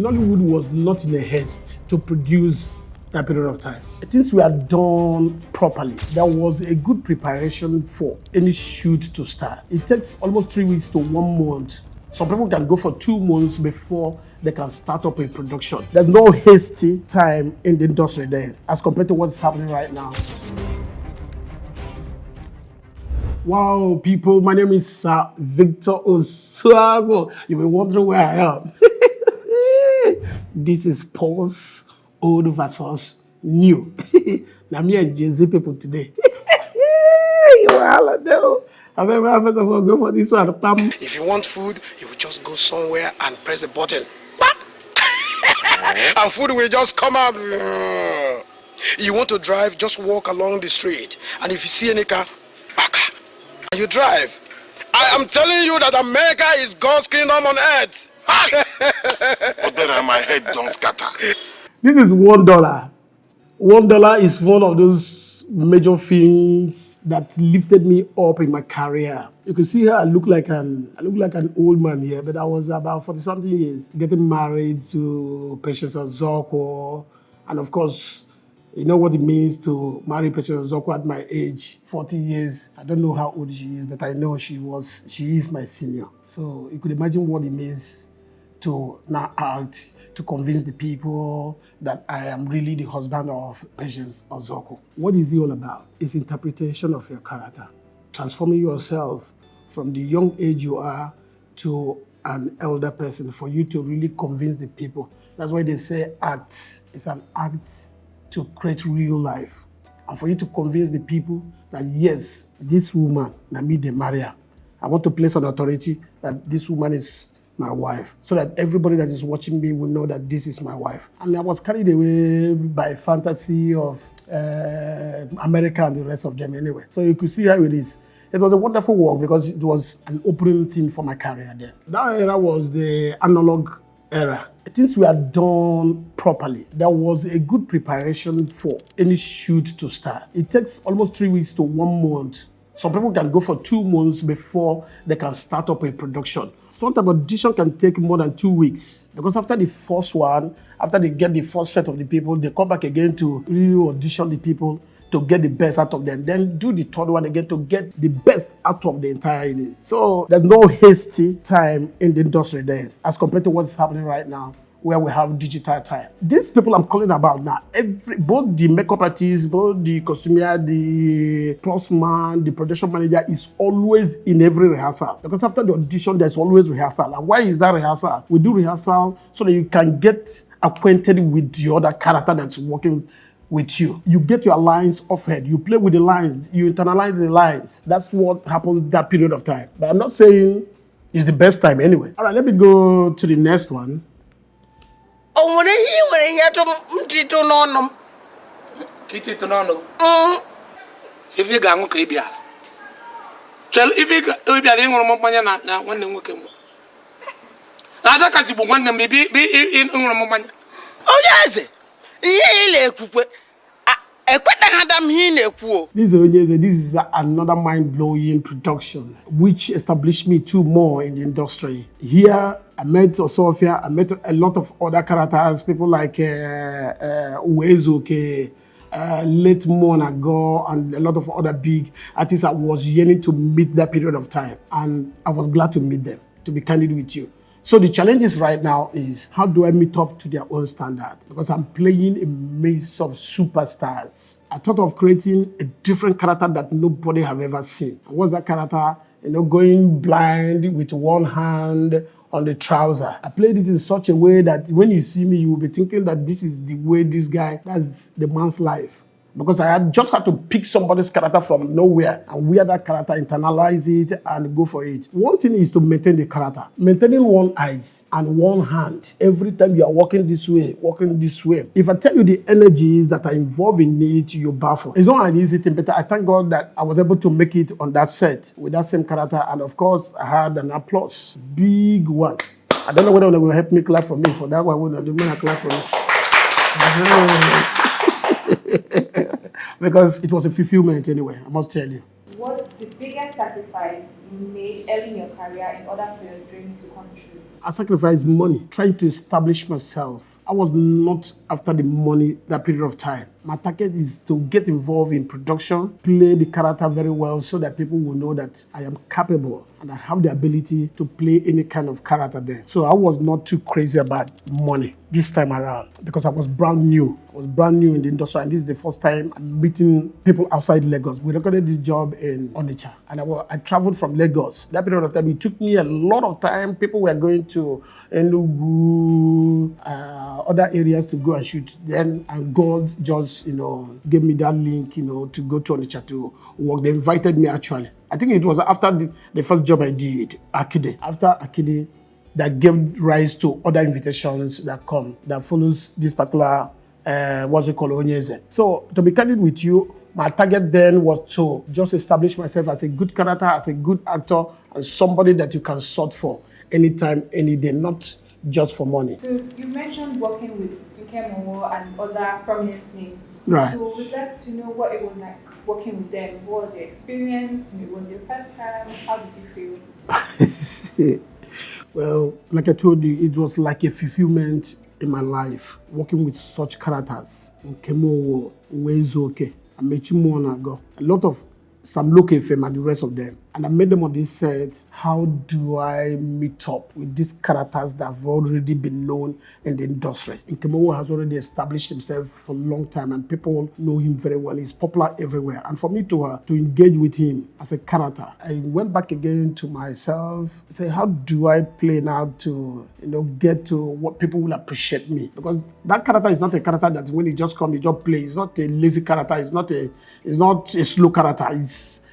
Nollywood was not in a haste to produce that period of time. Things were done properly. There was a good preparation for any shoot to start. It takes almost 3 weeks to 1 month. Some people can go for 2 months before they can start up a production. There's no hasty time in the industry then, as compared to what's happening right now. Wow, people, my name is Sir Victor Osuagwu. You'll be wondering where I am. This is Pulse Old versus New. Now me and Jay-Z people today. You all know. I remember first of all go for this one. If you want food, you will just go somewhere and press the button. And food will just come out. You want to drive, just walk along the street. And if you see any car, you drive. I am telling you that America is God's kingdom on earth. But then my head don't scatter. This is $1. $1 is one of those major things that lifted me up in my career. You can see here I look like an old man here, but I was about 40-something years, getting married to Patience Osuagwu, and of course, you know what it means to marry Patience Osuagwu at my age, 40 years. I don't know how old she is, but I know she is my senior. So you could imagine what it means to now act, to convince the people that I am really the husband of Patience Osuagwu. What is it all about? It's interpretation of your character, transforming yourself from the young age you are to an elder person for you to really convince the people. That's why they say act. It's an act to create real life. And for you to convince the people that yes, this woman, Nami de Maria, I want to place an authority that this woman is my wife, so that everybody that is watching me will know that this is my wife. And I was carried away by fantasy of America and the rest of them anyway. So you could see how it is. It was a wonderful work because it was an opening thing for my career then. That era was the analog era. Things were done properly. There was a good preparation for any shoot to start. It takes almost 3 weeks to 1 month. Some people can go for 2 months before they can start up a production. Sometimes audition can take more than 2 weeks because after the first one, after they get the first set of the people, they come back again to re-audition the people to get the best out of them. Then do the third one again to get the best out of the entire unit. So there's no hasty time in the industry then as compared to what's happening right now, where we have digital time. These people I'm calling about now, both the makeup artist, both the costumier, the plus man, the production manager is always in every rehearsal. Because after the audition, there's always rehearsal. And why is that rehearsal? We do rehearsal so that you can get acquainted with the other character that's working with you. You get your lines off head. You play with the lines. You internalize the lines. That's what happens that period of time. But I'm not saying it's the best time anyway. All right, let me go to the next one. If you go Caribbean, if you be a young woman, now one them working. Other country, one them be in woman. Oh, yes, This is another mind-blowing production, which established me too more in the industry. Here, I met Sophia, I met a lot of other characters, people like Uwezuke, late Monago, and a lot of other big artists. I was yearning to meet that period of time, and I was glad to meet them, to be candid with you. So the challenges right now is how do I meet up to their own standard? Because I'm playing a maze of superstars. I thought of creating a different character that nobody have ever seen. And what's that character? Going blind with one hand on the trouser. I played it in such a way that when you see me, you will be thinking that this is the way this guy, that's the man's life. Because I just had to pick somebody's character from nowhere and wear that character, internalize it, and go for it. One thing is to maintain the character. Maintaining one eyes and one hand. Every time you are walking this way. If I tell you the energies that are involved in it, you baffle. It's not an easy thing, but I thank God that I was able to make it on that set with that same character. And of course, I had an applause. Big one. I don't know whether they will help me clap for me. For that one, they will clap for me. Because it was a fulfillment anyway, I must tell you. What's the biggest sacrifice you made early in your career in order for your dreams to come true? I sacrificed money trying to establish myself. I was not after the money that period of time. My target is to get involved in production, play the character very well so that people will know that I am capable and I have the ability to play any kind of character there. So I was not too crazy about money this time around because I was brand new. I was brand new in the industry, and this is the first time I'm meeting people outside Lagos. We recorded this job in Onitsha, and I traveled from Lagos. That period of time, it took me a lot of time. People were going to Enugu, other areas to go and shoot. Then and God just, gave me that link, to go to Onitsha to work. They invited me actually. I think it was after the first job I did, Akide. After Akide, that gave rise to other invitations that follows this particular, Onyeze. So to be candid with you, my target then was to just establish myself as a good character, as a good actor, and somebody that you can sort for anytime, any day, not just for money. So you mentioned working with Nkemowo and other prominent names. Right. So we'd like to know what it was like working with them. What was your experience? It was your first time. How did you feel? Well, like I told you, it was like a fulfillment in my life, working with such characters. Nkemowo, Uwezuoke, Amechi Muonago, a lot of Sam Loke Fame and the rest of them. And I made them on this set. How do I meet up with these characters that have already been known in the industry? Nkemowo has already established himself for a long time and people know him very well. He's popular everywhere. And for me to engage with him as a character, I went back again to myself, say, how do I play now to get to what people will appreciate me? Because that character is not a character that when he just comes, he just plays. It's not a lazy character. It's not a slow character.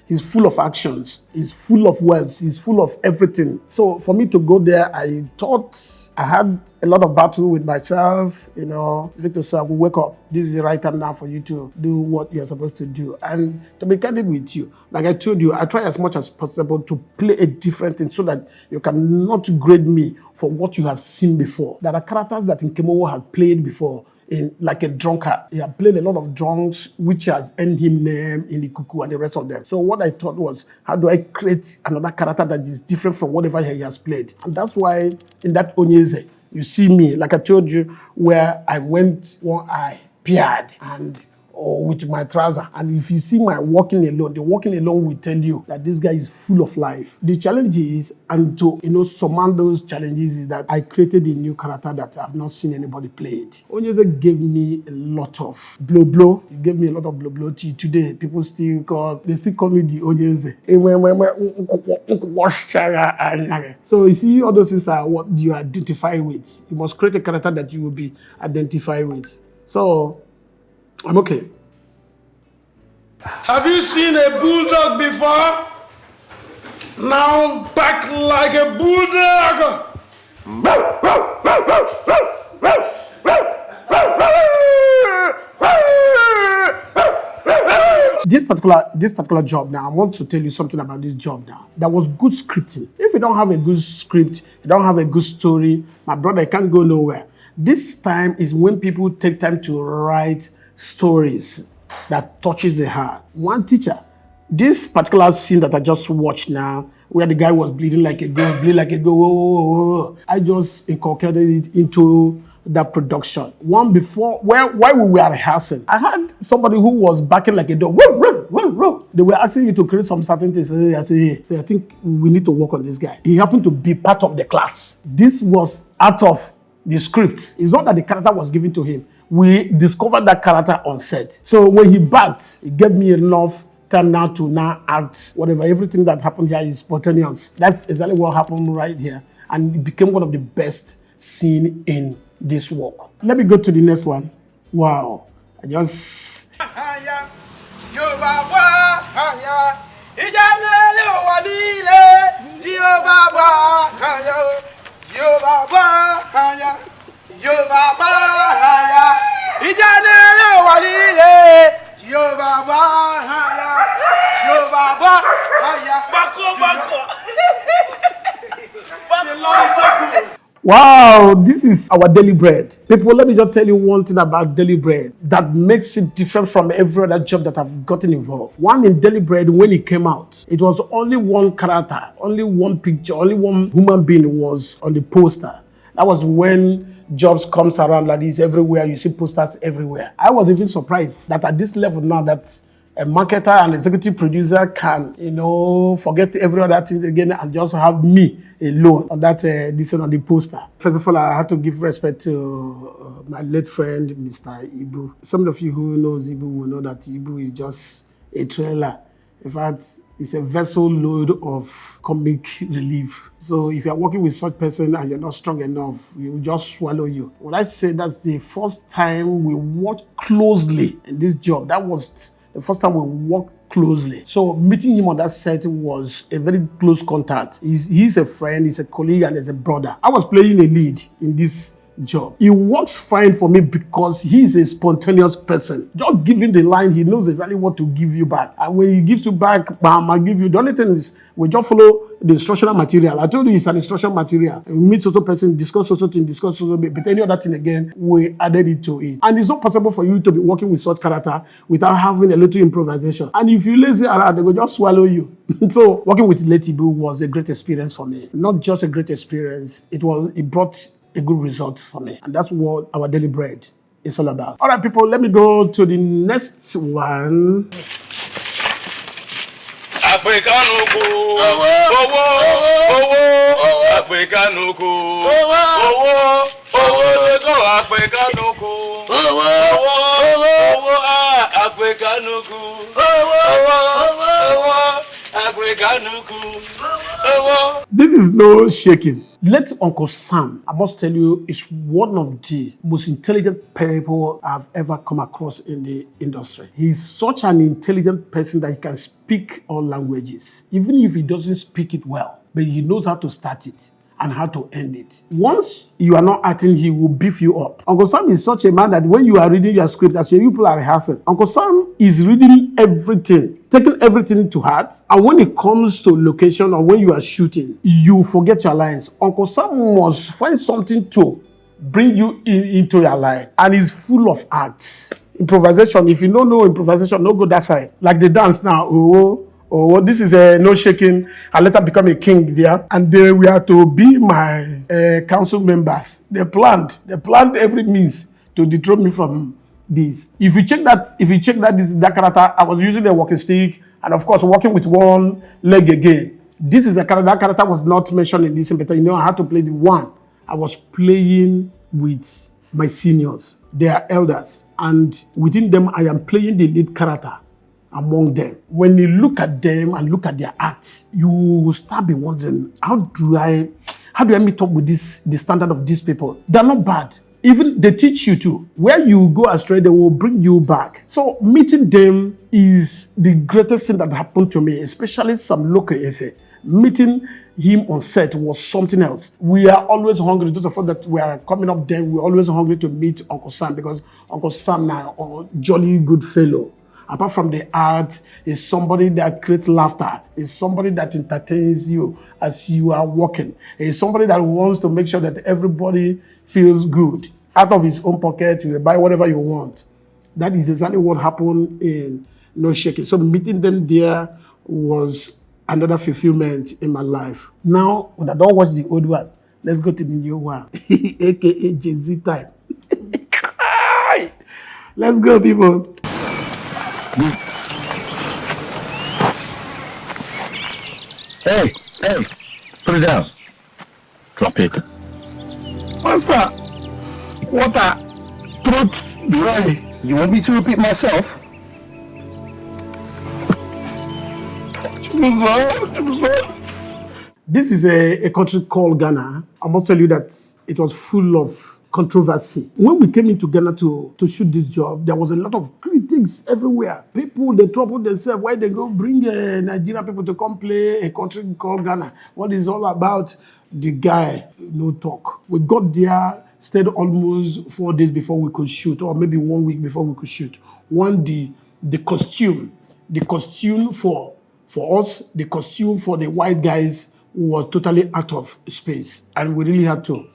He's full of actions. He's full of words. He's full of everything. So for me to go there, I thought I had a lot of battle with myself. Victor Osuagwu, wake up. This is the right time now for you to do what you're supposed to do. And to be candid with you, like I told you, I try as much as possible to play a different thing so that you cannot grade me for what you have seen before. There are characters that Nkemowo had played before. Like a drunkard. He had played a lot of drunks, which has earned him name in the cuckoo and the rest of them. So what I thought was, how do I create another character that is different from whatever he has played? And that's why in that Onyeze, you see me, like I told you, where I went one eye, peered, or with my trouser. And if you see my walking alone, the walking alone will tell you that this guy is full of life. The challenge is, and to surmount those challenges, is that I created a new character that I've not seen anybody played. Onyeze gave me a lot of blow. He gave me a lot of blow. Till today, people still call me the Onyeze. So you see, all those things are what you identify with. You must create a character that you will be identified with. So I'm okay. Have you seen a bulldog before? Now back like a bulldog. This particular job now, I want to tell you something about this job now. There was good scripting. If you don't have a good script, you don't have a good story, my brother, you can't go nowhere. This time is when people take time to write stories that touches the heart. One teacher, this particular scene that I just watched now, where the guy was bleeding like a goat, I just inculcated it into that production. One before, while we were rehearsing, I had somebody who was barking like a dog. They were asking me to create some certain things. I said, I think we need to work on this guy. He happened to be part of the class. This was out of the script. It's not that the character was given to him. We discovered that character on set. So when he backed, he gave me enough time now to act whatever. Everything that happened here is spontaneous. That's exactly what happened right here. And it became one of the best scenes in this work. Let me go to the next one. Wow. I just... Wow, this is our daily bread. People, let me just tell you one thing about daily bread that makes it different from every other job that I've gotten involved. One, in daily bread, when it came out, it was only one character, only one picture, only one human being was on the poster. That was when jobs comes around like this everywhere. You see posters everywhere. I was even surprised that at this level now that a marketer and executive producer can, forget every other thing again and just have me alone on that this on the poster. First of all, I had to give respect to my late friend, Mr. Ibu. Some of you who knows Ibu will know that Ibu is just a trailer. In fact, it's a vessel load of comic relief. So if you're working with such person and you're not strong enough, he will just swallow you. When I say that's the first time we worked closely in this job, that was the first time we worked closely. So meeting him on that set was a very close contact. He's a friend, he's a colleague, and he's a brother. I was playing a lead in this job. It works fine for me because he's a spontaneous person. Just give him the line, he knows exactly what to give you back. And when he gives you back, bam, I give you. The only thing is we just follow the instructional material. I told you it's an instructional material. We meet social person, discuss social thing, discuss social, but any other thing again, we added it to it. And it's not possible for you to be working with such character without having a little improvisation. And if you lazy around, they will just swallow you. So working with Letibu was a great experience for me. Not just a great experience, it brought a good result for me. And that's what our daily bread is all about. All right, people, let me go to the next one. This is no shaking. Let Uncle Sam, I must tell you, is one of the most intelligent people I've ever come across in the industry. He's such an intelligent person that he can speak all languages, even if he doesn't speak it well, but he knows how to start it and how to end it. Once you are not acting, he will beef you up. Uncle Sam is such a man that when you are reading your script, as you people are rehearsing, Uncle Sam is reading everything, taking everything to heart. And when it comes to location or when you are shooting, you forget your lines. Uncle Sam must find something to bring you into your line. And he's full of acts. Improvisation, if you don't know improvisation, don't go that side. Like the dance now, this is a no shaking. I later become a king there, and they were to be my council members. They planned every means to dethrone me from this. If you check that that character, I was using a walking stick, and of course working with one leg again. This is a character. That character was not mentioned in this, but I had to play the one. I was playing with my seniors. They are elders, and within them, I am playing the lead character among them. When you look at them and look at their acts, you will start be wondering, how do I meet up with the standard of these people? They're not bad. Even they teach you to. Where you go astray, they will bring you back. So meeting them is the greatest thing that happened to me, especially some local Efe. Meeting him on set was something else. We are always hungry. Those of us that we are coming up there, we're always hungry to meet Uncle Sam, because Uncle Sam now a jolly good fellow. Apart from the art, is somebody that creates laughter, is somebody that entertains you as you are working, is somebody that wants to make sure that everybody feels good. Out of his own pocket, you buy whatever you want. That is exactly what happened in No Shaking. So meeting them there was another fulfillment in my life. Now, when I don't watch the old one, let's go to the new one, aka Jay-Z time. Let's go, people. Hey, put it down. Drop it. What's that? Water. Throat dry. You want me to repeat myself? This is a country called Ghana. I must tell you that it was full of controversy. When we came into Ghana to shoot this job, there was a lot of critics everywhere. People, they troubled themselves. Why they go bring Nigerian people to come play a country called Ghana? What is all about? The guy, no talk. We got there, stayed almost 4 days before we could shoot, or maybe 1 week before we could shoot. The costume for us, the costume for the white guys was totally out of space, and we really had to,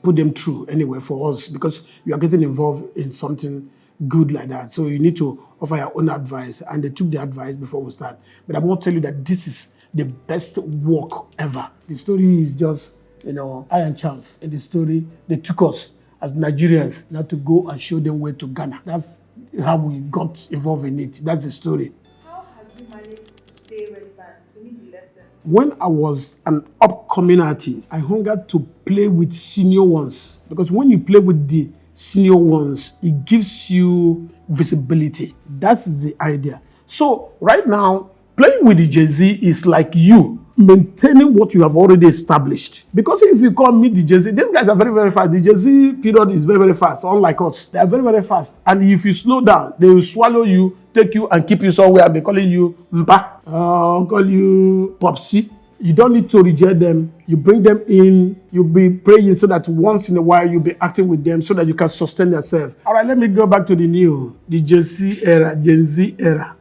put them through anyway for us because you are getting involved in something good like that. So you need to offer your own advice. And they took the advice before we start. But I want to tell you that this is the best work ever. The story is just, I and Charles. In the story, they took us as Nigerians now to go and show them where to Ghana. That's how we got involved in it. That's the story. How have you managed to stay relevant? We need the lesson. When I was an upcoming artist, I hungered to play with senior ones because when you play with the senior ones, it gives you visibility. That's the idea. So right now, playing with the Jay-Z is like you maintaining what you have already established. Because if you call me the Jay-Z, these guys are very, very fast. The Jay-Z period is very, very fast, unlike us. They are very, very fast. And if you slow down, they will swallow you, take you and keep you somewhere and be calling you Mpa, call you Popsy. You don't need to reject them. You bring them in, you'll be praying so that once in a while you'll be acting with them so that you can sustain yourself. All right, let me go back to the Jay-Z era, Gen Z era.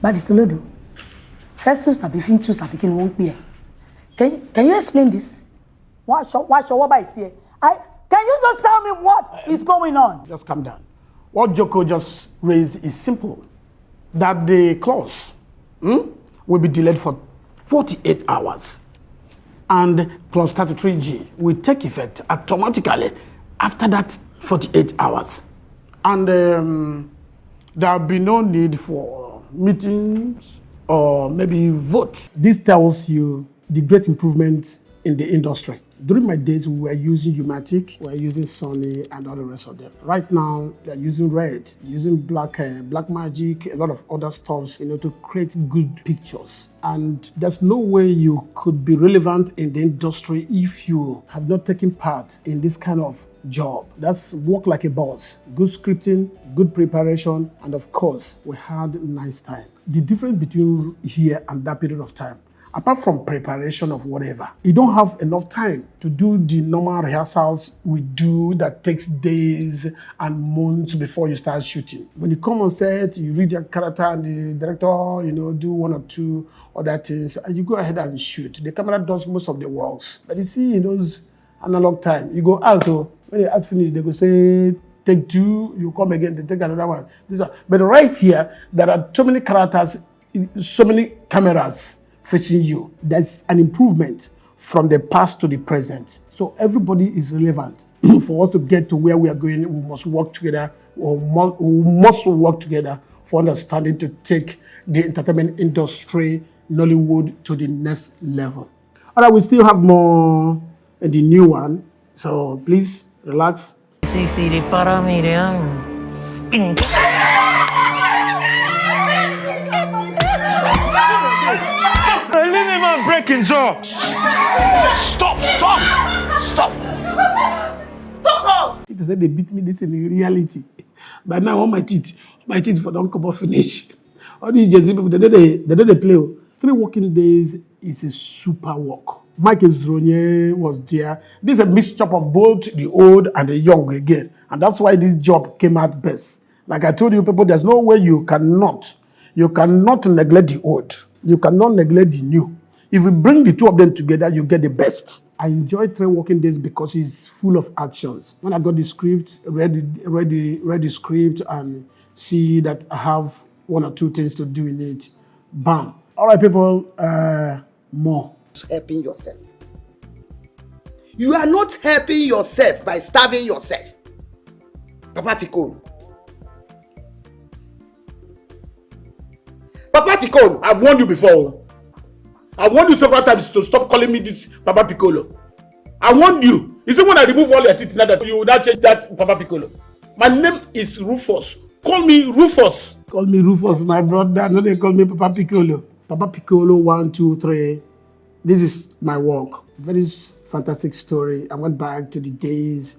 But it's Lodo. First two sabi, fin two sabi, can won't be. Can you explain this? What is here? Can you just tell me what is going on? Just calm down. What Joko just raised is simple. That the clause will be delayed for 48 hours. And clause 33G will take effect automatically after that 48 hours. And there will be no need for meetings or maybe votes. This tells you the great improvements in the industry. During my days, we were using Umatic, we were using Sony, and all the rest of them. Right now, they're using Red, using Black Magic, a lot of other stuffs, to create good pictures. And there's no way you could be relevant in the industry if you have not taken part in this kind of job. That's work like a boss. Good scripting, good preparation, and of course, we had a nice time. The difference between here and that period of time, apart from preparation of whatever, you don't have enough time to do the normal rehearsals we do that takes days and months before you start shooting. When you come on set, you read your character and the director, do one or two other things, and you go ahead and shoot. The camera does most of the works. But you see, in those analog time, you go out, when the act finish, they go say, take two, you come again, they take another one. But right here, there are so many characters, so many cameras facing you. There's an improvement from the past to the present. So everybody is relevant. For us to get to where we are going, we must work together, we must work together for understanding to take the entertainment industry, Nollywood, to the next level. All right, we still have more in the new one. So please relax. Para Miriam. Leave man breaking jaw. Stop. It is that they beat me this in reality. But now all my teeth for don't come off finish. All these Jay-Z people, they don't play. 3 working days is a super work. Mike Ezronye was there. This is a mixture of both the old and the young again. And that's why this job came out best. Like I told you people, there's no way you cannot neglect the old. You cannot neglect the new. If you bring the two of them together, you get the best. I enjoyed 3 working days because it's full of actions. When I got the script, read the script and see that I have 1 or 2 things to do in it, bam. All right, people, more. Helping yourself. You are not helping yourself by starving yourself. Papa Piccolo. Papa Piccolo. I've warned you before. I warned you several times to stop calling me this Papa Piccolo. I warned you. Is it when I remove all your teeth now that you will not change that Papa Piccolo? My name is Rufus. Call me Rufus. Call me Rufus, my brother. No, they call me Papa Piccolo. Papa Piccolo 1, 2, 3. This is my work. Very fantastic story. I went back to the days,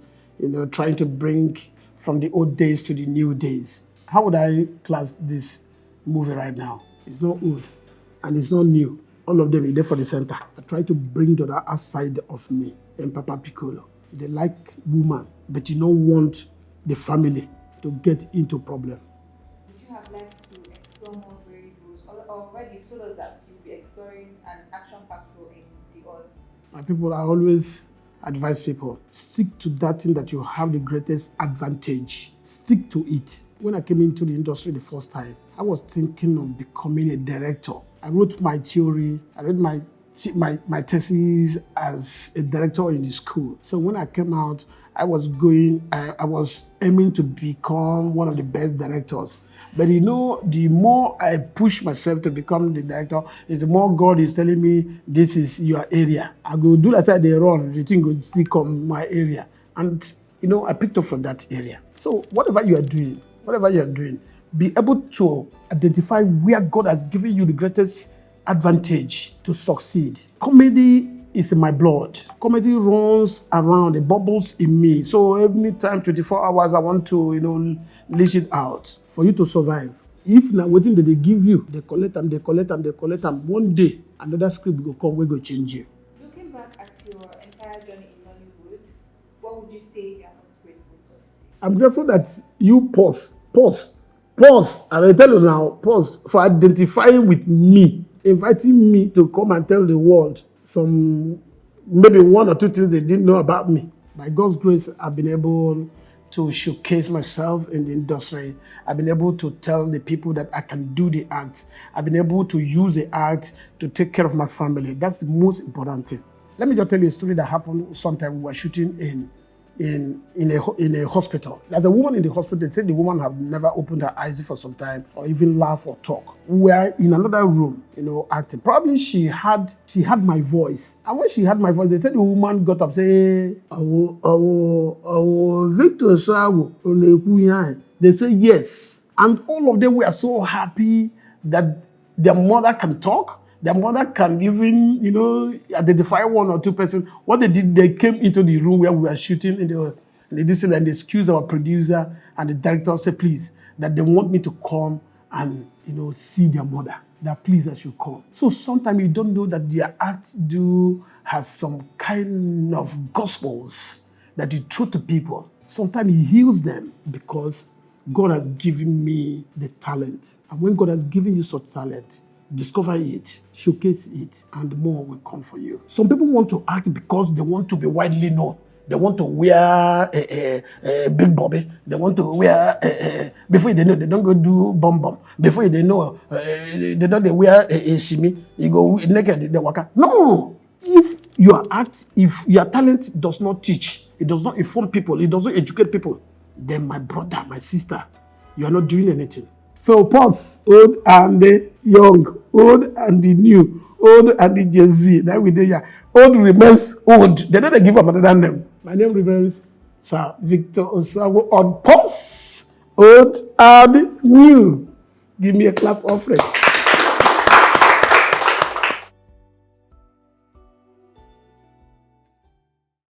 trying to bring from the old days to the new days. How would I class this movie right now? It's not old and it's not new. All of them are there for the center. I try to bring the other side of me and Papa Piccolo. They like woman, but you don't want the family to get into problem. Would you have liked to explore more variables? Already told us that you'll be exploring an action-packed role in the odds. My people, I always advise people, stick to that thing that you have the greatest advantage. Stick to it. When I came into the industry the first time, I was thinking of becoming a director. I wrote my theory, I read my thesis as a director in the school. So when I came out, I was aiming to become one of the best directors. But you know, the more I push myself to become the director, is the more God is telling me, this is your area. I go do like they run, the thing will still come my area. And you know, I picked up from that area. So whatever you are doing, be able to identify where God has given you the greatest advantage to succeed. Comedy is in my blood. Comedy runs around, it bubbles in me. So every time, 24 hours, I want to, leash it out for you to survive. If now waiting that they give you, they collect them. One day, another script will come, we go change you. Looking back at your entire journey in Nollywood, what would you say you are most grateful for today? I'm grateful that you pause, and I tell you now, pause for identifying with me, inviting me to come and tell the world maybe one or two things they didn't know about me. By God's grace, I've been able to showcase myself in the industry. I've been able to tell the people that I can do the act. I've been able to use the act to take care of my family. That's the most important thing. Let me just tell you a story that happened sometime we were shooting in a hospital. There's a woman in the hospital. They said the woman had never opened her eyes for some time or even laugh or talk. We were in another room, acting. Probably she had my voice. And when she had my voice, they said the woman got up, say, Victor Osuagwu. They say yes. And all of them were so happy that their mother can talk. Their mother can even, identify one or two persons. What they did, they came into the room where we were shooting in the distance, and they excused our producer and the director, said, please, that they want me to come and, see their mother. That please, I should come. So sometimes you don't know that their act has some kind of gospels that you throw to people. Sometimes he heals them because God has given me the talent. And when God has given you such talent, discover it, showcase it, and more will come for you. Some people want to act because they want to be widely known. They want to wear a big bobby. They want to wear, before they know, they don't go do bum. Before they know, they don't wear a shimi. You go naked, they waka. No! If your talent does not teach, it does not inform people, it doesn't educate people, then my brother, my sister, you are not doing anything. So pause, old and the young, old and the new, old and the Gen Z. That we do. Old remains old. They don't give up another name. My name remains Sir Victor Osuagwu on pause, old and new. Give me a clap of it.